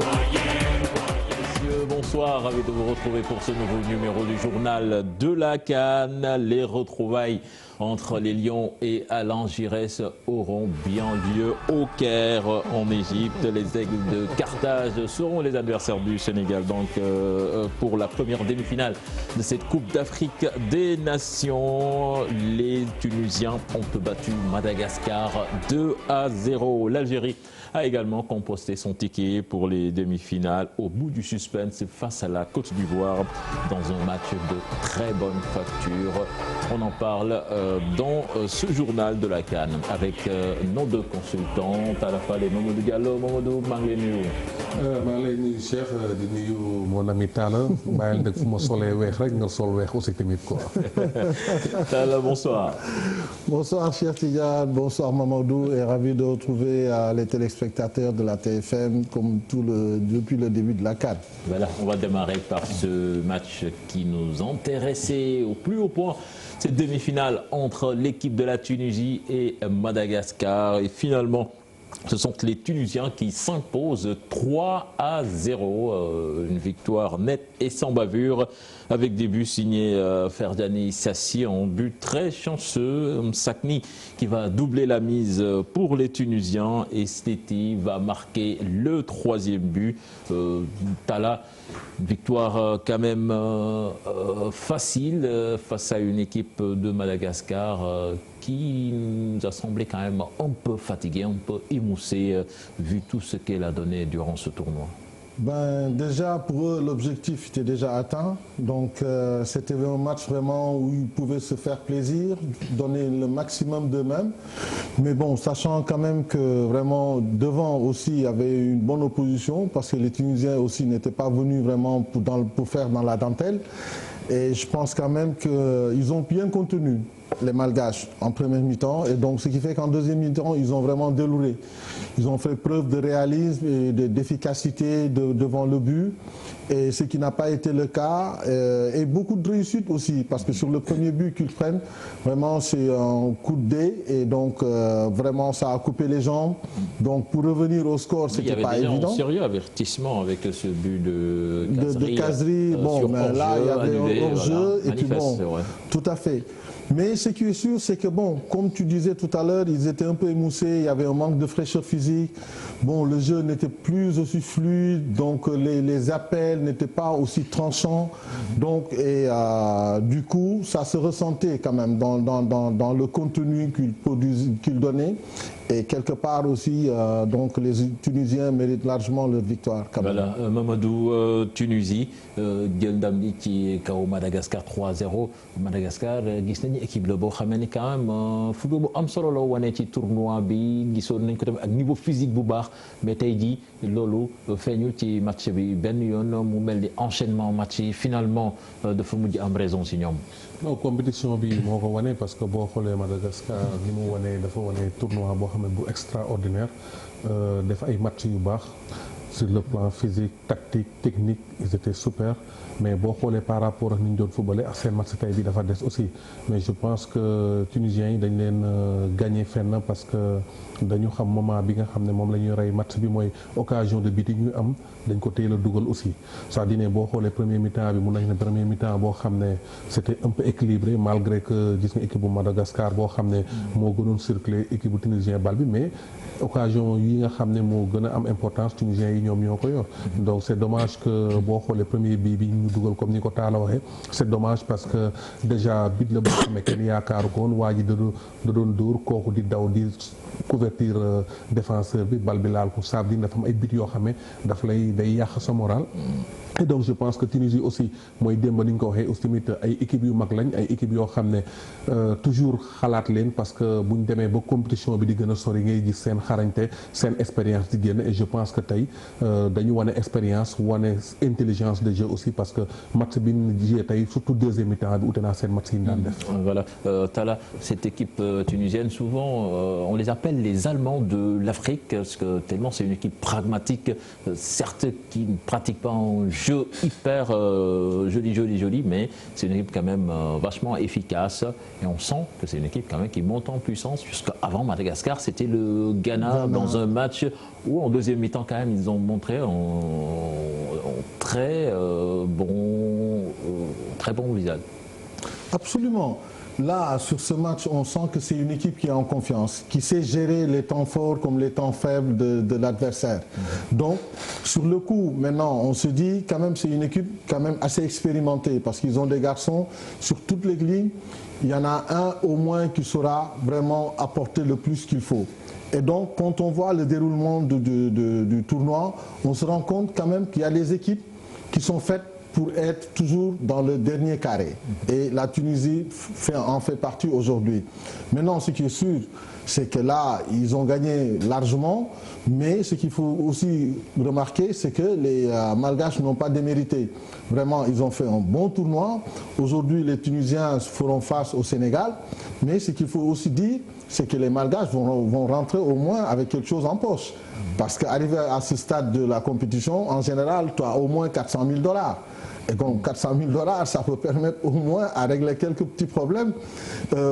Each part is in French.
Messieurs, bonsoir, ravi de vous retrouver pour ce nouveau numéro du journal de la CAN. Les retrouvailles entre les Lions et Alain Giresse auront bien lieu au Caire, en Égypte. Les Aigles de Carthage seront les adversaires du Sénégal donc, pour la première demi-finale de cette Coupe d'Afrique des Nations. Les Tunisiens ont battu Madagascar 2-0. L'Algérie a également composté son ticket pour les demi-finales au bout du suspense face à la Côte d'Ivoire dans un match de très bonne facture. On en parle dans ce journal de la CAN avec nos deux consultants, à la fois les Mamadou Diallo, Mamadou Manglenu. Manglenu, Cheikh, di nuyu mon ami Tala, bàyyil nag fu ma solee weex rek nga sol weex aussi tamit quoi. Tala, bonsoir. Bonsoir Cheikh Tidiane, bonsoir Mamadou et ravi de retrouver les téléspectateurs de la TFM comme depuis le début de la CAN. Voilà, on va démarrer par ce match qui nous intéressait au plus haut point. Cette demi-finale entre l'équipe de la Tunisie et Madagascar. Et finalement, ce sont les Tunisiens qui s'imposent 3-0. Une victoire nette et sans bavure, avec des buts signés Ferdani Sassi en but très chanceux. Msakni qui va doubler la mise pour les Tunisiens et Sneti va marquer le troisième but. Tala, victoire quand même facile face à une équipe de Madagascar qui nous a semblé quand même un peu fatiguée, un peu émoussée vu tout ce qu'elle a donné durant ce tournoi. Déjà, pour eux, l'objectif était déjà atteint. Donc, c'était un match vraiment où ils pouvaient se faire plaisir, donner le maximum d'eux-mêmes. Mais bon, sachant quand même que vraiment, devant aussi, il y avait une bonne opposition parce que les Tunisiens aussi n'étaient pas venus vraiment pour faire dans la dentelle. Et je pense quand même qu'ils ont bien contenu les Malgaches en première mi-temps, et donc ce qui fait qu'en deuxième mi-temps ils ont vraiment délouré. Ils ont fait preuve de réalisme et d'efficacité devant le but, et ce qui n'a pas été le cas, et beaucoup de réussite aussi, parce que sur le premier but qu'ils prennent, vraiment c'est un coup de dé, et donc vraiment ça a coupé les jambes. Donc pour revenir au score, c'était pas évident. Il y avait déjà un sérieux avertissement avec ce but de Kazri. Bon, mais là il y avait un hors-jeu, et puis bon, tout à fait. Mais ce qui est sûr, c'est que bon, comme tu disais tout à l'heure, ils étaient un peu émoussés, il y avait un manque de fraîcheur physique. Bon, le jeu n'était plus aussi fluide, donc les appels n'étaient pas aussi tranchants. Donc, et du coup, ça se ressentait quand même dans le contenu qu'ils donnaient. Et quelque part aussi, donc les Tunisiens méritent largement leur victoire. Voilà, Mamadou, Tunisie, Gendambi qui est au Madagascar 3-0. Madagascar, Gisnani équipe le beau Khameni quand même. Football am solo la wane ci tournoi bi gisoon nañ ko tam ak niveau physique bu baax mais tey jii loolu feeñul ci match bi benn yoon mu mel ni enchaînement match yi finalement dafa mujj am raison si ñoom. Non, compétition bi moo ko wane parce que boo xoolee Madagascar ni mu wane dafa wane tournoi boo xam ne bu extraordinaire def ay match yu baax sur le plan physique, tactique, technique, ils étaient super. Mais boo xoolee par rapport ak ni ñu doon footballé ak seen match tey bi dafa des aussi. Mais je pense que Tunisiens yi dañ leen gagné fenn parce que dañu xam moment bi nga xam ne moom la ñuy rey match bi mooy occasion de but yi ñuy am dañ ko teel a dugal aussi. c'est-à-dire ne boo xoolee premier mi-temps bi mun nañ ne premier mi-temps boo xam ne c'était un peu équilibré malgré que gis nga équipe bu Madagascar boo xam ne moo gënoon circuler équipe bu tunisien bal bi mais occasion yi nga xam ne moo gën a am importance tunisiens yi ñoom ñoo ko yor. Donc c'est dommage que boo xoolee premier bii bi ñu dugal comme ni ko Talla waxee c'est dommage parce que déjà bit la boo xam ne kenn yaakaaru ko woon waa ji da doon dóor kooku di daw di couverture défenseur bi bal bi laal ko ça veut dire dafa am ay bit yoo xam ne daf lay day yàq sa moral. Et donc je pense que Tunisie aussi mooy démb ni ñu ko waxee aussi tamit ay équipes yu mag lañ ay équipes yoo xam ne toujours xalaat leen parce que bu ñu demee ba compétition bi di gën a sori ngay gis seen xarañte seen expérience di génn et je pense que tey dañu wane expérience wane intelligence de jeu aussi parce que match bi ñu jiyee tey surtout deuxième mi-temps bi ute naa seen match yi ñu daan def. Voilà, Talla, cette équipe tunisienne souvent on les appelle les Allemands de l'Afrique parce que tellement c'est une équipe pragmatique, certes qui ne pratique pas un jeu hyper joli, mais c'est une équipe quand même vachement efficace et on sent que c'est une équipe quand même qui monte en puissance puisqu'avant Madagascar c'était le Ghana dans un match où en deuxième mi-temps quand même ils ont montré un très bon visage. Absolument. Là, sur ce match, on sent que c'est une équipe qui est en confiance, qui sait gérer les temps forts comme les temps faibles de l'adversaire. Donc, sur le coup, maintenant, on se dit quand même c'est une équipe quand même assez expérimentée parce qu'ils ont des garçons sur toutes les lignes. Il y en a un au moins qui saura vraiment apporter le plus qu'il faut. Et donc, quand on voit le déroulement du tournoi, on se rend compte quand même qu'il y a des équipes qui sont faites pour être toujours dans le dernier carré. Et la Tunisie en fait partie aujourd'hui. Maintenant, ce qui est sûr, c'est que là, ils ont gagné largement, mais ce qu'il faut aussi remarquer, c'est que les Malgaches n'ont pas démérité. Vraiment, ils ont fait un bon tournoi. Aujourd'hui, les Tunisiens feront face au Sénégal, mais ce qu'il faut aussi dire, c'est que les Malgaches vont rentrer au moins avec quelque chose en poche. Parce qu'arriver à ce stade de la compétition, en général, tu as au moins 400 000 $. Et donc 400 000 $, ça peut permettre au moins à régler quelques petits problèmes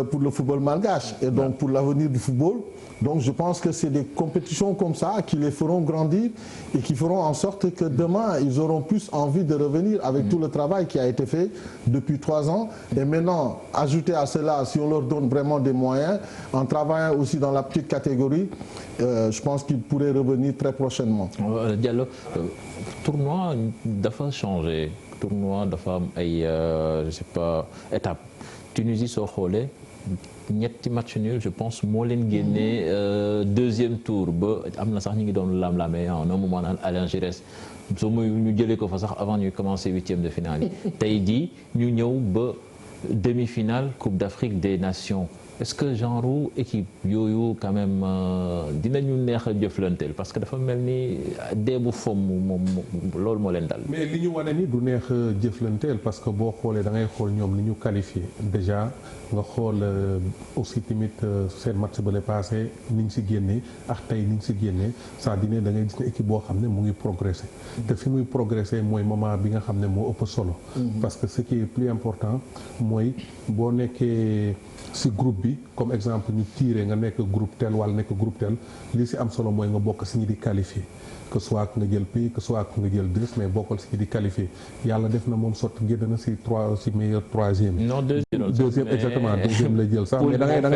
pour le football malgache et donc pour l'avenir du football. Donc je pense que c'est des compétitions comme ça qui les feront grandir et qui feront en sorte que demain, ils auront plus envie de revenir avec tout le travail qui a été fait depuis 3 ans. Et maintenant, ajouter à cela, si on leur donne vraiment des moyens, en travaillant aussi dans la petite catégorie, je pense qu'ils pourraient revenir très prochainement. Diallo, tournoi dafa changé. Tournoi dafa am ay je sais pas étape. Tunisie soo xoolee ñetti match nul je pense moo leen génnee deuxième tour ba am na sax ñu ngi doon lam-lamee à un moment naan Alain Giresse soo muy ñu jëlee ko fa sax avant ñuy commencer 8e de finale yi tey jii ñu ñëw ba demi-finale Coupe d'Afrique des Nations. Est-ce que genre équipe yooyu quand même dinañu neex a jëflanteel parce que dafa mel ni deebu fomm moom loolu moo leen dal. mais li ñu wane ni du neex a jëflanteel parce que boo xoolee da ngay xool ñoom ni ñu qualifié déjà nga xool aussi tamit seen match ba le passé ni ñu si génnee ak tey ni ñu si génnee ça dine da ngay gis ne équipe boo xam ne mu ngi progressé. te fi muy progressé mooy moment bi nga xam ne moo ëpp solo. parce que ce qui est plus important mooy boo nekkee si groupe bi comme exemple ñu tiré nga nekk groupe tel wala nekk groupe tel li si am solo mooy nga bokk si ñi di qualifié que soit nga jël pays que soit nga jël 10 mais bokkal si ñi di qualifié yàlla def na moom sotti génn na si meilleur troisième. non deuxième exactement deuxième la jël sax mais da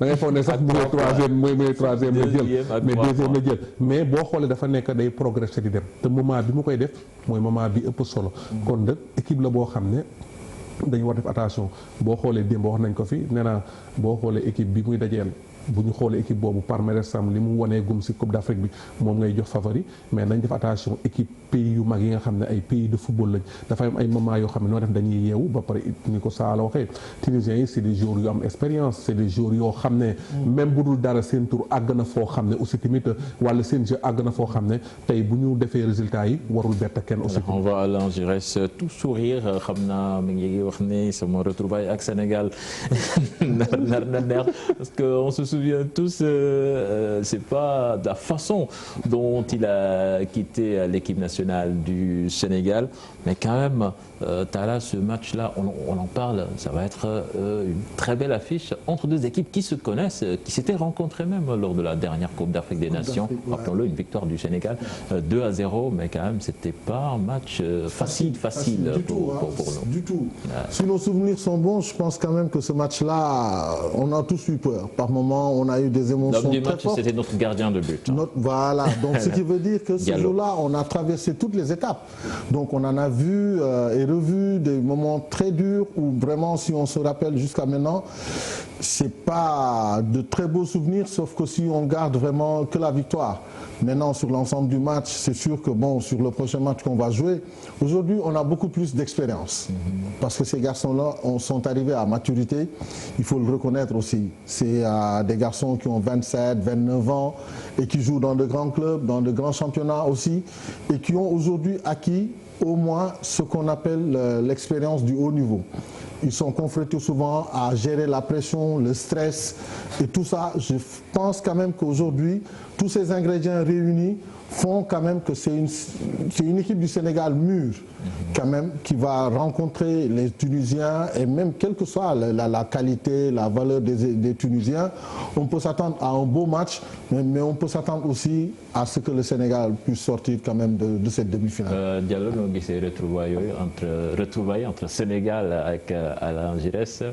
ngay foog ne sax mooy troisième la jël mais deuxième la jël mais boo xoolee dafa nekk day progressé di dem te moment bi mu koy def mooy moment bi ëpp solo. kon nag équipe la boo xam ne. dañu war def attention boo xoolee démb wax nañ ko fi nee naa boo xoolee équipe bi muy dajeel bu ñu xoolee équipe boobu palmarès sam li mu wanee gum si Coupe d'Afrique bi moom ngay jox favori mais nañ def attention équipe pays yu mag yi nga xam ne ay pays de football lañ dafa am ay moments yoo xam ne noo def dañuy yeewu ba pare ni ko Saala waxee Tunisiens yi c'est des joueurs yu am expérience c'est des joueurs yoo xam ne même bu dul dara seen tur àgg na foo xam ne aussi tamit wala seen jeu àgg na foo xam ne tey bu ñu defee résultats yi warul bett kenn aussi. On va à Alain Giresse tout sourire xam naa mi ngi wax ne sama retrouvaille ak Sénégal nar na neex parce que on se souvient tous c'est pas de la façon dont il a quitté l'équipe nationale du Sénégal mais quand même Talla ce match-là on en parle ça va être une très belle affiche entre deux équipes qui se connaissent qui s'étaient rencontrées même lors de la dernière Coupe d'Afrique des Nations rappelons-le une victoire du Sénégal 2-0 mais quand même c'était pas un match facile pour nous du tout si nos souvenirs sont bons je pense quand même que ce match-là on a tous eu peur par moment on a eu des émotions très fortes. C'était notre gardien de but voilà donc ce qui veut dire que ce jour-là on a traversé toutes les étapes donc on en a vu et revu des moments très durs où vraiment si on se rappelle jusqu'à maintenant c'est pas de très beaux souvenirs sauf que si on garde vraiment que la victoire maintenant sur l'ensemble du match c'est sûr que bon sur le prochain match qu'on va jouer aujourd'hui on a beaucoup plus d'expérience parce que ces garçons-là sont arrivés à maturité il faut le reconnaître aussi c'est des garçons qui ont 27, 29 ans et qui jouent dans de grands clubs dans de grands championnats aussi et qui ont aujourd'hui acquis au moins ce qu'on appelle l'expérience du haut niveau. Ils sont confrontés souvent à gérer la pression, le stress et tout ça. Je pense quand même qu'aujourd'hui, tous ces ingrédients réunis font quand même que c'est une équipe du Sénégal mûre, quand même, qui va rencontrer les Tunisiens, et même quelle que soit la qualité, la valeur des Tunisiens, on peut s'attendre à un beau match, mais on peut s'attendre aussi à ce que le Sénégal puisse sortir quand même de cette demi-finale. Diallo, noo gisee retrouvailles entre Sénégal ak Alain Giresse.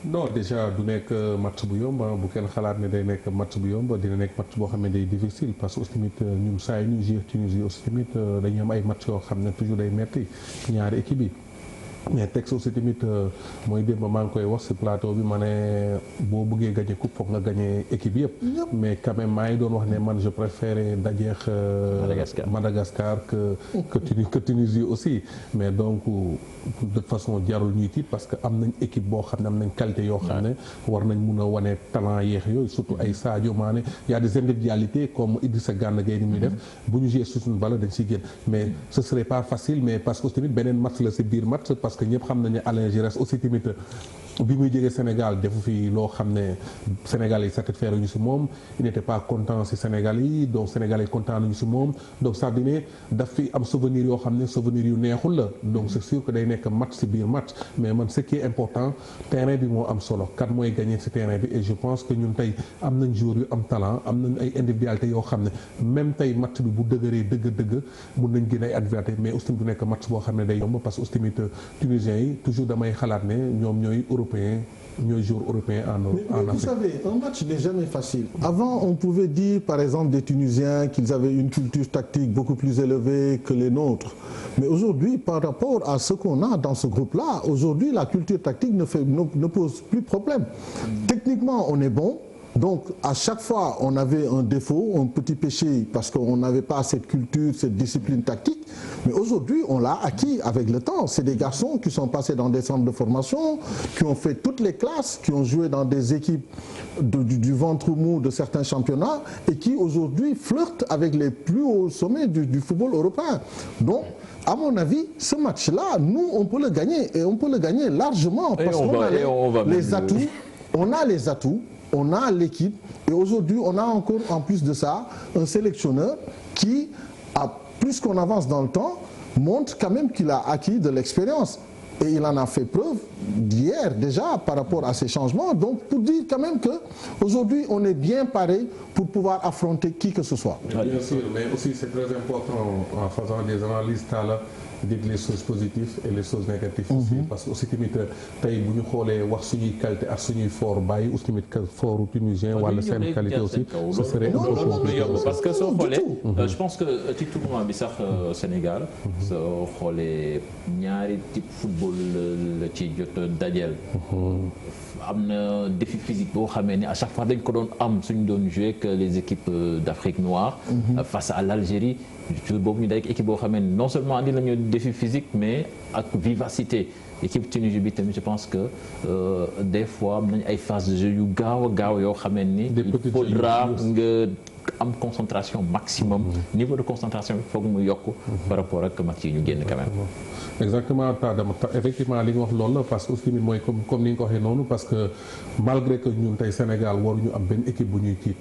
non déjà du nekk match bu yomb bu kenn xalaat ne day nekk match bu yomb dina nekk match boo xam ne day difficile parce que aussi tamit ñun saa yu ñuy jouer Tunisie aussi tamit dañuy am ay match yoo xam ne toujours day metti ñaari équipe yi. mais texte aussi tamit mooy démb maa ngi koy wax ci plateau bi ma ne boo bëggee gagner coupe foog nga gagner équipe yëpp. mais quand même maa ngi doon wax ne man je préférais dajeex Madagascar que Tunisie aussi mais donc de toute façon jarul ñuy tiit parce que am nañ équipe boo xam ne am nañ qualité yoo xam ne war nañ mun a wane talent yeex yooyu surtout ay Sadio Mané y a des individualités comme Idrissa Gana Gueye ni muy def bu ñu jouer sur suñu valeur dañ ciy génn mais ce serait pas facile mais parce que aussi tamit beneen match la ci biir match parce que ñëpp xam nañu ne Alain Giresse aussi tamit bi muy jógee Sénégal defu fi loo xam ne Sénégal yi satisfaire ñu ci moom il n'était pas content ci Sénégal yi donc Sénégal yi content nañu ci moom donc ça veut dire daf fi am souvenir yoo xam ne souvenir yu neexul la donc c'est sûr que day nekk match ci biir match mais man ce qui est important terrain bi moo am solo kan mooy gagner ci terrain bi et je pense que ñun tey am nañ joueurs yu am talent am nañ ay individualités yoo xam ne même tey match bi bu dëgëree dëgg mun nañ génne ay individualités mais aussi du nekk match boo xam ne day yomb parce que aussi tamit Tunisiens yi toujours damay xalaat ne ñoom ñooy ñooy joueurs européens en Afrique. Vous savez, un match n'est jamais facile. Avant, on pouvait dire, par exemple, des Tunisiens qu'ils avaient une culture tactique beaucoup plus élevée que les nôtres. Mais aujourd'hui, par rapport à ce qu'on a dans ce groupe-là, aujourd'hui, la culture tactique ne pose plus problème. Techniquement, on est bon. Donc, à chaque fois, on avait un défaut, un petit péché, parce qu'on n'avait pas cette culture, cette discipline tactique. Mais aujourd'hui, on l'a acquis avec le temps. C'est des garçons qui sont passés dans des centres de formation, qui ont fait toutes les classes, qui ont joué dans des équipes du ventre mou de certains championnats et qui aujourd'hui flirtent avec les plus hauts sommets du football européen. Donc, à mon avis, ce match-là, nous, on peut le gagner et on peut le gagner largement parce qu'on a les atouts. On a les atouts. On a l'équipe et aujourd'hui on a encore en plus de ça un sélectionneur qui, plus qu'on avance dans le temps, montre quand même qu'il a acquis de l'expérience et il en a fait preuve d'hier déjà par rapport à ces changements. Donc pour dire quand même qu'aujourd'hui on est bien paré pour pouvoir affronter qui que ce soit. Bien sûr, mais aussi c'est très important en faisant des analyses là. Dire les choses positives et les choses négatives aussi parce que aussi tamit tey bu ñu xoolee wax suñuy qualité ak suñuy fort bàyyi aussi tamit fort tunisien wala seen qualité aussi ce serait parce que soo xoolee je pense que ci tournoi bi sax Sénégal soo xoolee ñaari type football la ci jot dajeel am na défi physique boo xamee ni à chaque fois dañ ko doon am suñu doon jouer avec les équipes d'Afrique noire face à l'Algérie jour boobu ñu day ak équipe boo xamee ni non seulement andi nañu défi physique mais ak vivacité équipe Tunisie bi tamit je pense que des fois am nañu ay phases de jeu yu gaaw a gaaw yoo xamee ni il faudra nga am concentration maximum niveau de concentration bi foog mu yokk par rapport ak match yi ñu génn quand même. Exactement effectivement li nga wax loolu la parce que aussi mooy comme ni nga ko waxee noonu parce que malgré que ñun tey Sénégal waruñu am benn équipe bu ñuy tiit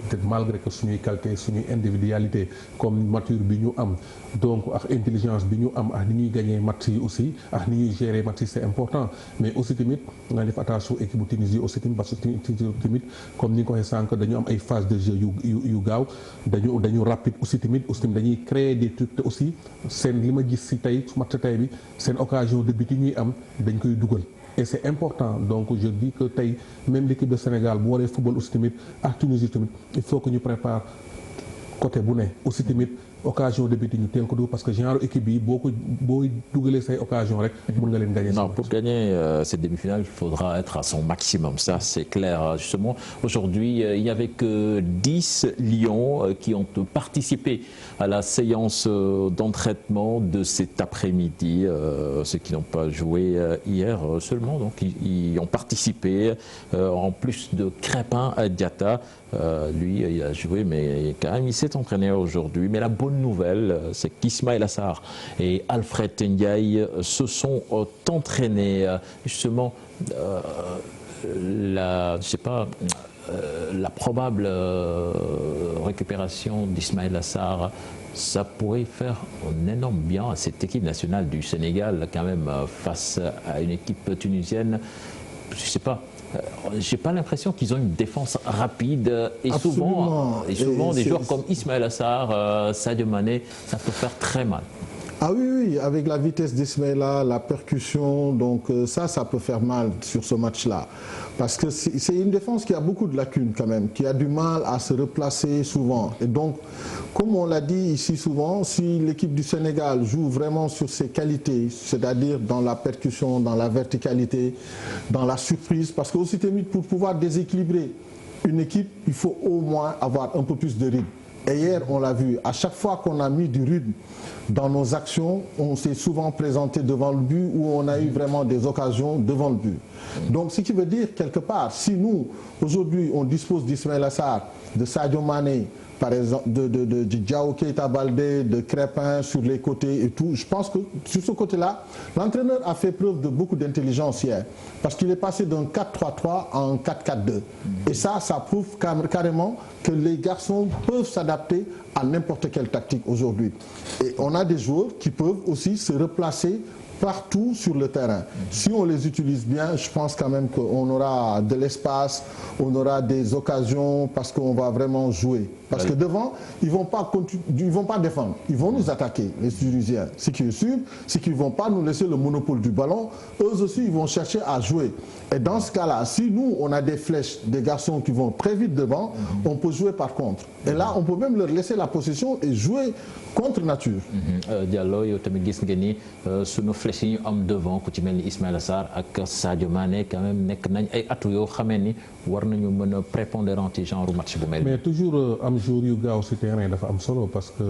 peut-être malgré que suñuy qualité suñuy individualité comme mature bi ñu am donc ak intelligence bi ñu am ak ni ñuy gagner match yi aussi ak ni ñuy gérer match yi c'est important mais aussi tamit nga def attention équipe bu Tunisie aussi tamit parce que tamit comme ni nga ko waxee sànq dañu am ay phases de jeu yu gaaw dañu rapide aussi tamit dañuy créer des trucs te aussi seen li ma gis ci tey match tey bi seen occasion de but yi ñuy am dañ koy dugal. Et c'est important donc je dis que tey même l'équipe de Sénégal bu waree football aussi tamit ak Tunisie tamit il faut que ñu prépare côté bu ne aussi tamit occasion de but ñu teel ko dugg parce que genre équipe bi boo dugalee say occasion rek mën nga leen gagner. Non, pour gagner cette demi-finale, il faudra être à son maximum. Ça, c'est clair. Justement, aujourd'hui, il n'y avait que 10 lions qui ont participé à la séance d'entraînement de cet après-midi. Ceux qui n'ont pas joué hier seulement, donc ils ont participé. En plus de Crépin Diatta, lui, il a joué, mais quand même, il s'est entraîné aujourd'hui. Mais la bonne nouvelle, c'est qu'Ismaël Assar et Alfred Ndiaye se sont entraînés. Justement, je sais pas, la probable récupération d'Ismaïla Sarr, ça pourrait faire un énorme bien à cette équipe nationale du Sénégal, quand même, face à une équipe tunisienne. Je ne sais pas. J'ai pas l'impression qu'ils ont une défense rapide et souvent des joueurs comme Ismaïla Sarr, Sadio Mané, ça peut faire très mal. Ah oui, oui, avec la vitesse d'Ismaïla, la percussion, donc ça peut faire mal sur ce match-là. Parce que c'est une défense qui a beaucoup de lacunes quand même, qui a du mal à se replacer souvent. Et donc, comme on l'a dit ici souvent, si l'équipe du Sénégal joue vraiment sur ses qualités, c'est-à-dire dans la percussion, dans la verticalité, dans la surprise, parce que aussi pour pouvoir déséquilibrer une équipe, il faut au moins avoir un peu plus de rythme. Et hier, on l'a vu, à chaque fois qu'on a mis du rythme dans nos actions, on s'est souvent présenté devant le but ou on a eu vraiment des occasions devant le but. Donc, ce qui veut dire, quelque part, si nous, aujourd'hui, on dispose d'Ismaïla Sarr, de Sadio Mané, par exemple, de Diao Keita Baldé, de Crépin sur les côtés et tout. Je pense que sur ce côté-là, l'entraîneur a fait preuve de beaucoup d'intelligence hier. Parce qu'il est passé d'un 4-3-3 à un 4-4-2. Et ça prouve carrément que les garçons peuvent s'adapter à n'importe quelle tactique aujourd'hui. Et on a des joueurs qui peuvent aussi se replacer partout sur le terrain. Si on les utilise bien, je pense quand même qu'on aura de l'espace, on aura des occasions parce qu'on va vraiment jouer. Parce que devant, ils vont pas défendre, ils vont nous attaquer, les Tunisiens. Ce qui est sûr, c'est qu'ils ne vont pas nous laisser le monopole du ballon. Eux aussi, ils vont chercher à jouer. Et dans ce cas-là, si nous, on a des flèches, des garçons qui vont très vite devant, on peut jouer par contre. Et là, on peut même leur laisser la possession et jouer contre nature. Diallo, yow tamit gis nga ni sunu flèches yi ñu am devant ku ci mel ni Ismaïla Sarr ak Sadio Mané quand même nekk nañ ay atu yoo xamee ni war nañu mën a prépondérant ci genre match bu mel. Mais toujours am jour yu gaaw si terrain dafa am solo parce que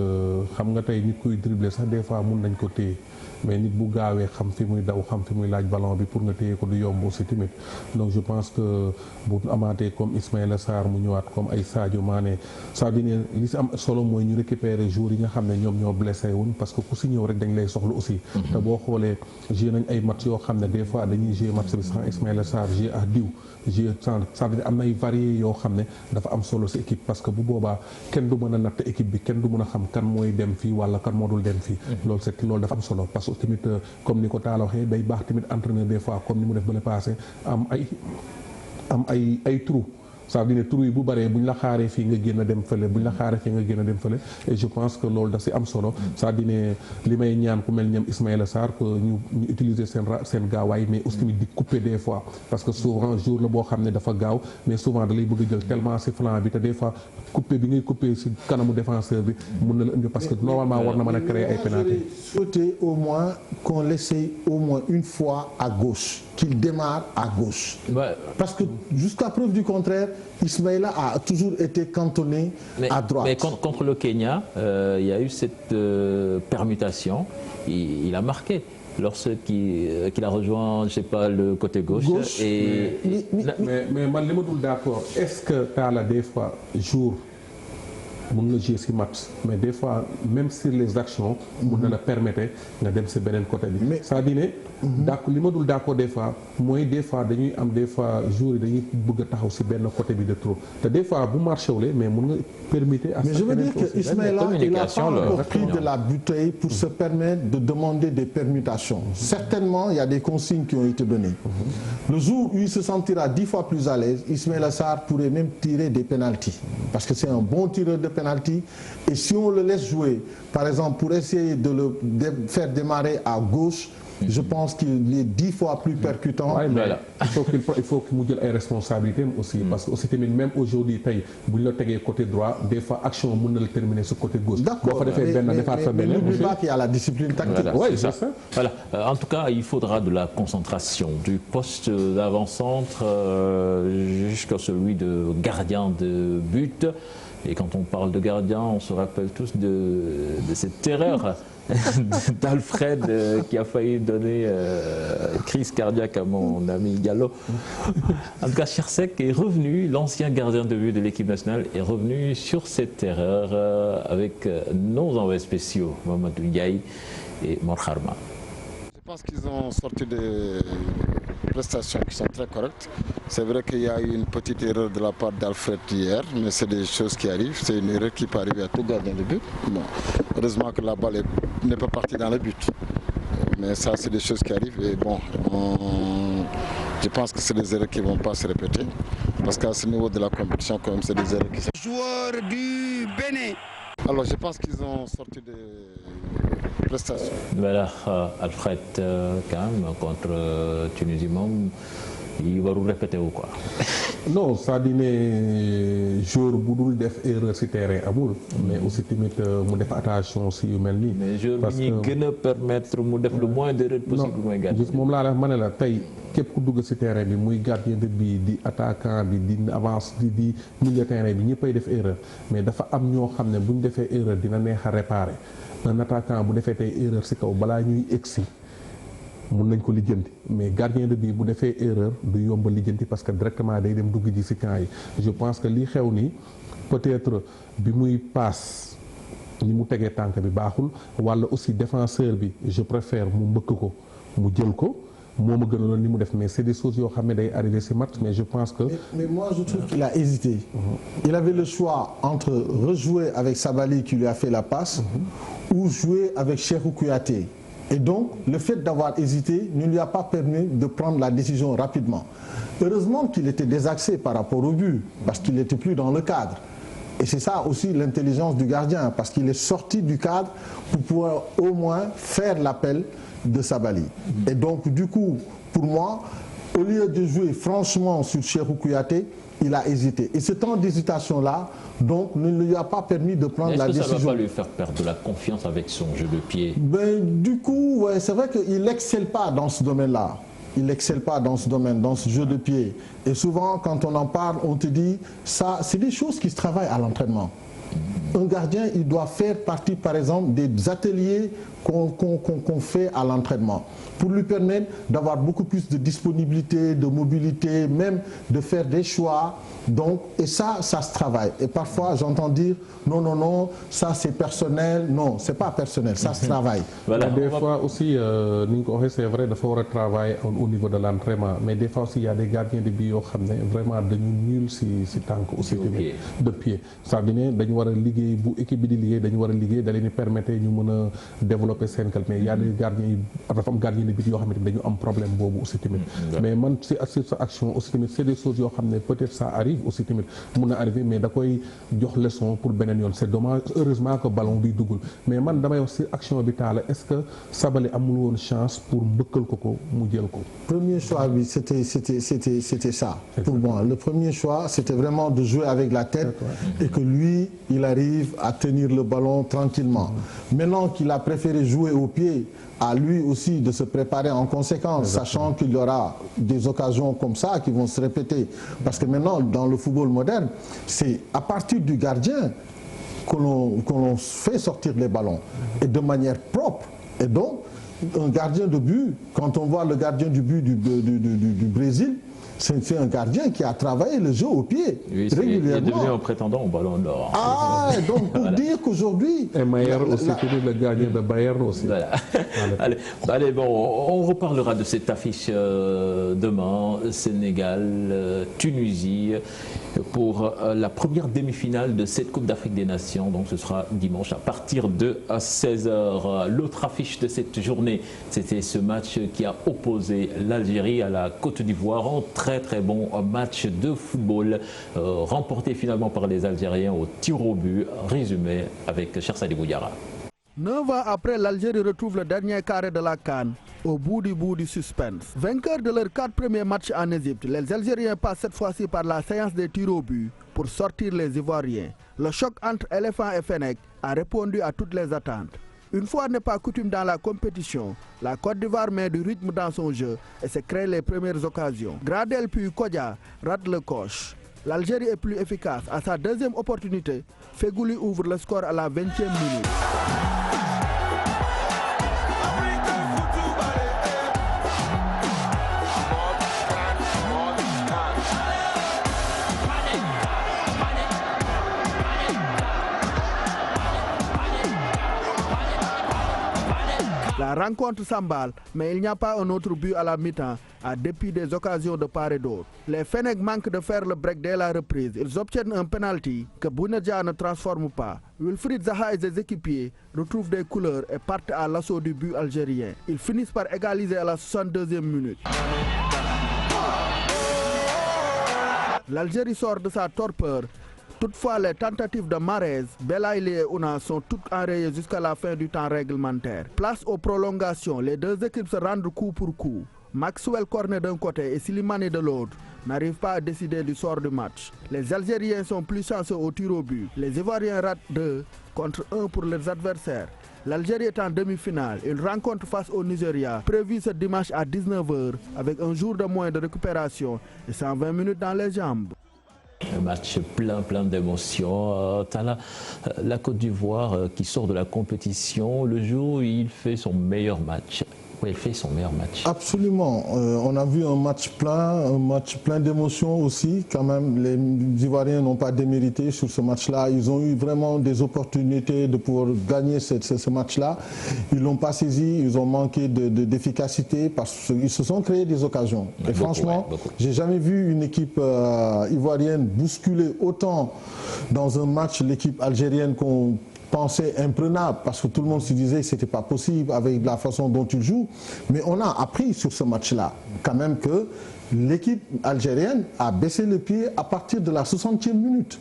xam nga tey nit kuy dribbler sax des fois mun nañ ko téye mais nit bu gaawee xam fi muy daw xam fi muy laaj ballon bi pour nga téye ko du yomb aussi tamit. Donc je pense que bu amaatee comme Ismaïla Sarr mu ñëwaat comme ay Sadio Mané ça veut dire li si am solo mooy ñu récupérer joueurs yi nga xam ne ñoom ñoo blessé woon parce que ku si ñëw rek dañ lay soxla aussi. te boo xoolee joué nañ ay match yoo xam ne des fois dañuy joué match bi sans Ismaïla Sarr joué ak diw joué sans ça veut dire am na ay variés yoo xam ne dafa am solo si équipe parce que bu boobaa kenn du mën a natt équipe bi kenn du mën a xam kan mooy dem fii wala kan moo dul dem fii. loolu dafa am solo parce que tamit comme ni ko Talla waxee day baax tamit entraîneur des fois comme ni mu def ba le passé am ay trou. ça veut dire trou yi bu bëree bu ñu la xaaree fii nga génn dem fële bu ñu la xaaree fii nga génn dem fële et je pense que loolu daf si am solo ça veut dire li may ñaan ku mel ñoom Ismaïla Sarr que ñu utiliser seen gaawaay mais aussi tamit di couper des fois parce que souvent jour la boo xam ne dafa gaaw mais souvent da lay bëgg a jël tellement si flanc bi te des fois couper bi ngay couper si kanamu défenseur bi mun na la indi parce que normalement war na mën a créer ay pénalité. Souhaiter au moins qu'on l'essaye au moins une fois à gauche, qu'il démarre à gauche. Ouais. Parce que jusqu'à preuve du contraire, Ismaïla a toujours été cantonné à droite. Mais contre le Kenya, il y a eu cette permutation. Il a marqué lorsqu'il a rejoint, je sais pas, le côté gauche. Mais man li ma dul d'accord, est-ce que Talla des fois jour mun na jouer si match mais des fois même sur les actions mun na la permettre nga dem si beneen côté bi. c'est-à-dire d'accord li ma dul d'accord des fois mooy des fois dañuy am des fois jours yi dañuy bëgg a taxaw si benn côté bi de trop te des fois bu marché wulee mais mun nga permettre. Mais je veux dire que Ismaïla il n'a pas encore pris de la bouteille pour se permettre de demander des permutations. Certainement il y a des consignes qui ont été données. Le jour où il se sentira 10 fois plus à l'aise, Ismaïla Sarr pourrait même tirer des pénaltys parce que c'est un bon tireur de pénalty et si on le laisse jouer par exemple pour essayer de le faire démarrer à gauche, je pense qu'il est 10 fois plus percutant. Ouais, mais il faut qu'il mu jël ay responsabilités aussi parce que aussi tamit même aujourd'hui tey bu ñu la tegee côté droit des fois action mën na la terminer sur côté gauche. D'accord, mais n'oublie pas qu'il y a la discipline tactique. Voilà, oui, c'est ça. Voilà. En tout cas, il faudra de la concentration du poste d'avant-centre jusqu'à celui de gardien de but. Et quand on parle de gardien, on se rappelle tous de cette terreur d'Alfred qui a failli donner crise cardiaque à mon ami Diallo. En tout cas, Chersek est revenu, l'ancien gardien de but de l'équipe nationale, est revenu sur cette terreur avec nos envoyés spéciaux, Mamadou Ndiaye et Mor Kharma. Je pense qu'ils ont sorti des prestations qui sont très correctes. C'est vrai qu'il y a eu une petite erreur de la part d'Alfred hier, mais c'est des choses qui arrivent. C'est une erreur qui peut arriver à tout gardien de but. Bon, heureusement que la balle n'est pas partie dans le but. Mais ça, c'est des choses qui arrivent. Et bon, je pense que c'est des erreurs qui ne vont pas se répéter. Parce qu'à ce niveau de la compétition, quand même, c'est des erreurs qui se... Joueurs du Bénin. Alors, je pense qu'ils ont sorti des prestations. Voilà, Alfred, quand même, contre Tunisie, il va vous répéter ou quoi? Non, ça dit ne joueur bu dul def erreur ci terrain amul, mais aussi tamit mu def attention si yu mel nii. mais joueur bi ñuy gën a permettre mu def le moins d'erreur possible mooy gardien. moom laa la ma ne la tey képp ku dugg ci terrain bi muy gardien de but di attaquant bi di avance di milieu terrain bi ñëppay def erreur mais dafa am ñoo xam ne bu ñu defee erreur dina neex a réparer un attaquant bu defee tey erreur ci kaw balaa ñuy egsi mun nañ ko lijjanti mais gardien de but bu defee erreur du yomb lijjanti parce que directement day dem dugg ji ci camp yi je pense que li xew nii peut-être bi muy passe ni mu tegee tànk bi baaxul walla aussi défenseur bi je préfère mu mbëkk ko mu jël ko moo ma gënaloon ni mu def mais c'est des choses yoo xam ne day arrivé ci match mais je pense que. mais moi je trouve qu'il a hésité. Il avait le choix entre rejouer avec Sabali qui lui a fait la passe ou jouer avec Cheikhou Kouyaté. Et donc, le fait d'avoir hésité ne lui a pas permis de prendre la décision rapidement. Heureusement qu'il était désaxé par rapport au but, parce qu'il n'était plus dans le cadre. Et c'est ça aussi l'intelligence du gardien, parce qu'il est sorti du cadre pour pouvoir au moins faire l'appel de Sabali. Et donc, du coup, pour moi, au lieu de jouer franchement sur Cheikhou Kouyaté, il a hésité. Et ce temps d'hésitation-là, donc, ne lui a pas permis de prendre la décision. Est-ce que ça ne va pas lui faire perdre de la confiance avec son jeu de pied? Du coup, ouais, c'est vrai qu'il n'excelle pas dans ce domaine-là. Il n'excelle pas dans ce domaine, dans ce jeu de pied. Et souvent, quand on en parle, on te dit, ça, c'est des choses qui se travaillent à l'entraînement. Un gardien, il doit faire partie, par exemple, des ateliers qu'on fait à l'entraînement pour lui permettre d'avoir beaucoup plus de disponibilité, de mobilité, même de faire des choix. Donc, et ça se travaille. Et parfois, j'entends dire, non, non, non, ça c'est personnel. Non, c'est pas personnel, ça se travaille. Voilà. Des fois aussi, c'est vrai, il faut travailler au niveau de l'entraînement. Mais des fois aussi, il y a des gardiens de but qui vraiment de nuls si tant aussi de pied. Ça veut dire que nous avons liguer, équipe de ligue, nous avons liguer, d'aller nous permettre de développer ces calmes. Mais il y a des gardiens de but qui ont un problème aussi. Mais man, c'est action aussi, c'est des choses qui peut-être ça arrive aussi, arriver, mais d'akoy jox leçon pour benen yoon. C'est dommage, heureusement que ballon bi dugul. Mais man damay wax ci action bi taala, est-ce que Sabali amul won chance pour mbeukel ko mu jël ko? Premier choix bi c'était ça. Pour moi, le premier choix, c'était vraiment de jouer avec la tête et que lui, il arrive à tenir le ballon tranquillement. Maintenant qu'il a préféré jouer au pied, à lui aussi de se préparer en conséquence, sachant qu'il y aura des occasions comme ça qui vont se répéter. Parce que maintenant, dans le football moderne, c'est à partir du gardien que l'on fait sortir les ballons, et de manière propre. Et donc, un gardien de but, quand on voit le gardien du but du Brésil, c'est un gardien qui a travaillé le jeu au pied régulièrement. Il est devenu un prétendant au ballon d'or. Ah, donc pour dire qu'aujourd'hui... Et Mayer aussi, le gardien de Bayern aussi. Voilà. Allez, bon, on reparlera de cette affiche demain, Sénégal, Tunisie, pour la première demi-finale de cette Coupe d'Afrique des Nations. Donc ce sera dimanche à partir de 16h. L'autre affiche de cette journée, c'était ce match qui a opposé l'Algérie à la Côte d'Ivoire. Très bon match de football remporté finalement par les Algériens au tir au but. Résumé avec Chersali Boudiara. 9 ans après, l'Algérie retrouve le dernier carré de la CAN au bout du suspense. Vainqueurs de leurs 4 premiers matchs en Égypte, les Algériens passent cette fois-ci par la séance des tirs au but pour sortir les Ivoiriens. Le choc entre Éléphant et Fennec a répondu à toutes les attentes. Une fois n'est pas coutume dans la compétition, la Côte d'Ivoire met du rythme dans son jeu et se crée les premières occasions. Gradel puis Kodja rate le coche. L'Algérie est plus efficace. À sa deuxième opportunité, Fegouli ouvre le score à la 20e minute. La rencontre s'emballe, mais il n'y a pas un autre but à la mi-temps, à dépit des occasions de part et d'autre. Les Fennecs manquent de faire le break dès la reprise. Ils obtiennent un penalty que Bounedjah ne transforme pas. Wilfried Zaha et ses équipiers retrouvent des couleurs et partent à l'assaut du but algérien. Ils finissent par égaliser à la 62e minute. L'Algérie sort de sa torpeur. Toutefois, les tentatives de Mahrez, Belaïli et Ouna sont toutes enrayées jusqu'à la fin du temps réglementaire. Place aux prolongations, les deux équipes se rendent coup pour coup. Maxwell Cornet d'un côté et Slimani de l'autre n'arrivent pas à décider du sort du match. Les Algériens sont plus chanceux au tir au but. Les Ivoiriens ratent 2 contre 1 pour leurs adversaires. L'Algérie est en demi-finale. Une rencontre face au Nigeria, prévue ce dimanche à 19h, avec un jour de moins de récupération et 120 minutes dans les jambes. Un match plein d'émotions. Tala, la Côte d'Ivoire qui sort de la compétition le jour où il fait son meilleur match. Oui, il fait son meilleur match. Absolument. On a vu un match plein d'émotions aussi. Quand même, les Ivoiriens n'ont pas démérité sur ce match-là. Ils ont eu vraiment des opportunités de pouvoir gagner ce match-là. Ils ne l'ont pas saisi. Ils ont manqué d'efficacité parce qu'ils se sont créés des occasions. Et franchement, j'ai jamais vu une équipe ivoirienne bousculer autant dans un match l'équipe algérienne qu'on pensée imprenable, parce que tout le monde se disait que ce n'était pas possible avec la façon dont ils jouent. Mais on a appris sur ce match-là, quand même, que l'équipe algérienne a baissé le pied à partir de la 60e minute.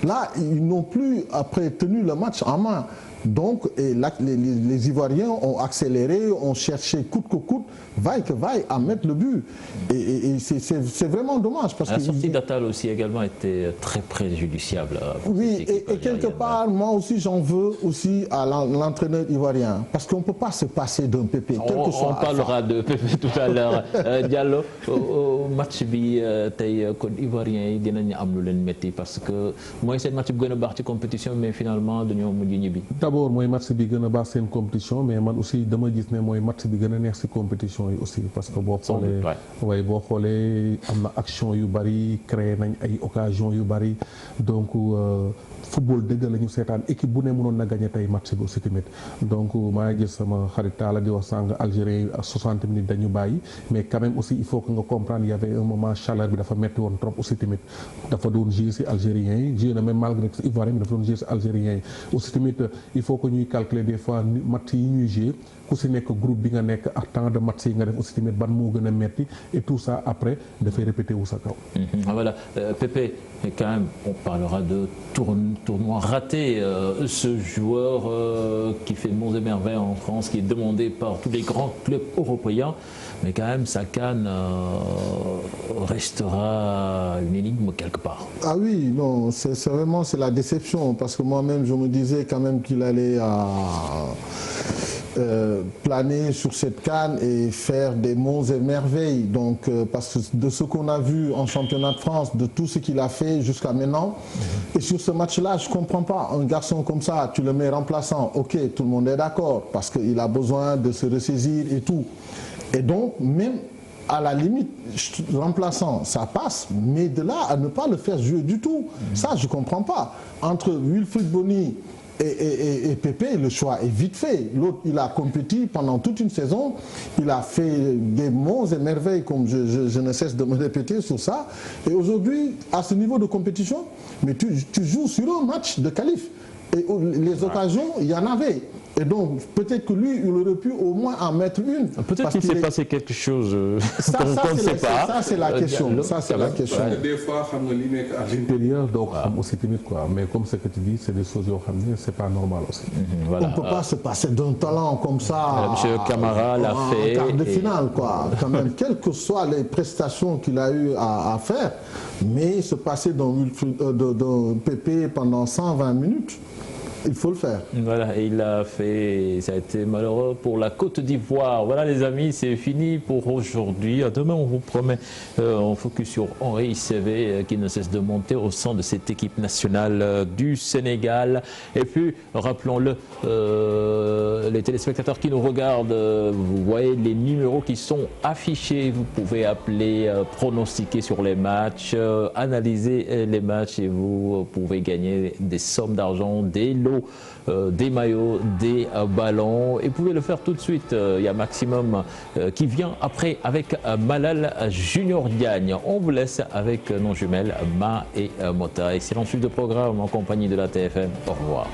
Là, ils n'ont plus, après, tenu le match en main. Donc, les Ivoiriens ont accéléré, ont cherché coûte que coûte, vaille que vaille, à mettre le but. Et c'est vraiment dommage. Parce la sortie d'Attal aussi également était très préjudiciable. Oui, et quelque part, moi aussi, j'en veux aussi à l'entraîneur ivoirien. Parce qu'on ne peut pas se passer d'un Pépé. On parlera de Pépé tout à l'heure. Diallo, match bi tay Côte Ivoirien yi dinañ am lu leen metti parce que mooy seen match bu gën a baax ci compétition mais finalement dañoo mujj ñibbi. D'abord mooy match bi gën a baax seen compétition mais man aussi dama gis ne mooy match bi gën a neex ci compétition yi aussi parce que boo xoolee am na action yu bari créé nañ ay occasion yu bari donc football dëgg la ñu seetaan équipe bu ne mënoon na gagné tey match bi aussi tamit donc maa ngi gis sama xarit Talla di wax sànq Algérie yi à 60 minutes dañu bàyyi mais quand même aussi il faut que nga comprendre il y avait un moment chaleur bi dafa metti woon trop aussi tamit dafa doon jouer ci Algériens yi joué na même malgré que Ivoiriens bi dafa doon jouer ci Algériens yi aussi tamit il faut que ñuy calculer des fois match yi ñuy jouer ku si nekk groupe bi nga nekk ak temps de match yi nga def aussi tamit ban moo gën a metti et tout ça après dafay répéter wu sa kaw. Voilà, Pépé, quand même, on parlera de tournoi raté. Ce joueur qui fait monts et merveilles en France, qui est demandé par tous les grands clubs européens, mais quand même, sa CAN restera une énigme quelque part. Ah oui, non, c'est vraiment la déception parce que moi-même, je me disais quand même qu'il allait planer sur cette CAN et faire des monts et merveilles. Donc, parce que de ce qu'on a vu en championnat de France, de tout ce qu'il a fait jusqu'à maintenant, et sur ce match-là, je ne comprends pas. Un garçon comme ça, tu le mets remplaçant, ok, tout le monde est d'accord, parce qu'il a besoin de se ressaisir et tout. Et donc, même à la limite, remplaçant, ça passe, mais de là à ne pas le faire jouer du tout, ça, je ne comprends pas. Entre Wilfried Bony et Pépé, le choix est vite fait. L'autre, il a compéti pendant toute une saison. Il a fait des monts et merveilles, comme je ne cesse de me répéter sur ça. Et aujourd'hui, à ce niveau de compétition, mais tu joues sur un match de qualif. Et les occasions, il y en avait. Et donc, peut-être que lui, il aurait pu au moins en mettre une. Peut-être qu'il s'est passé quelque chose qu'on ne sait pas. Ça, c'est la question. Ça, c'est la question. Des fois, à l'intérieur, donc, aussi timide, quoi. Mais comme ce que tu dis, c'est des choses, c'est pas normal aussi. Voilà. On ne peut pas se passer d'un talent comme ça. Monsieur Camara l'a fait. En quart de finale, quoi. Quand même, quelles que soient les prestations qu'il a eu à faire, mais se passer dans Pépé pendant 120 minutes, il faut le faire. Voilà, et il l'a fait, ça a été malheureux pour la Côte d'Ivoire. Voilà les amis, c'est fini pour aujourd'hui. Demain, on vous promet, on focus sur Henri Saivet qui ne cesse de monter au sein de cette équipe nationale du Sénégal. Et puis, rappelons-le, les téléspectateurs qui nous regardent, vous voyez les numéros qui sont affichés. Vous pouvez appeler, pronostiquer sur les matchs, analyser les matchs et vous pouvez gagner des sommes d'argent, des lots photos, des maillots, des ballons. Et vous pouvez le faire tout de suite. Il y a Maximum qui vient après avec Malal Junior Diagne. On vous laisse avec nos jumelles Ma et Mota. Excellent suite de programme en compagnie de la TFM. Au revoir.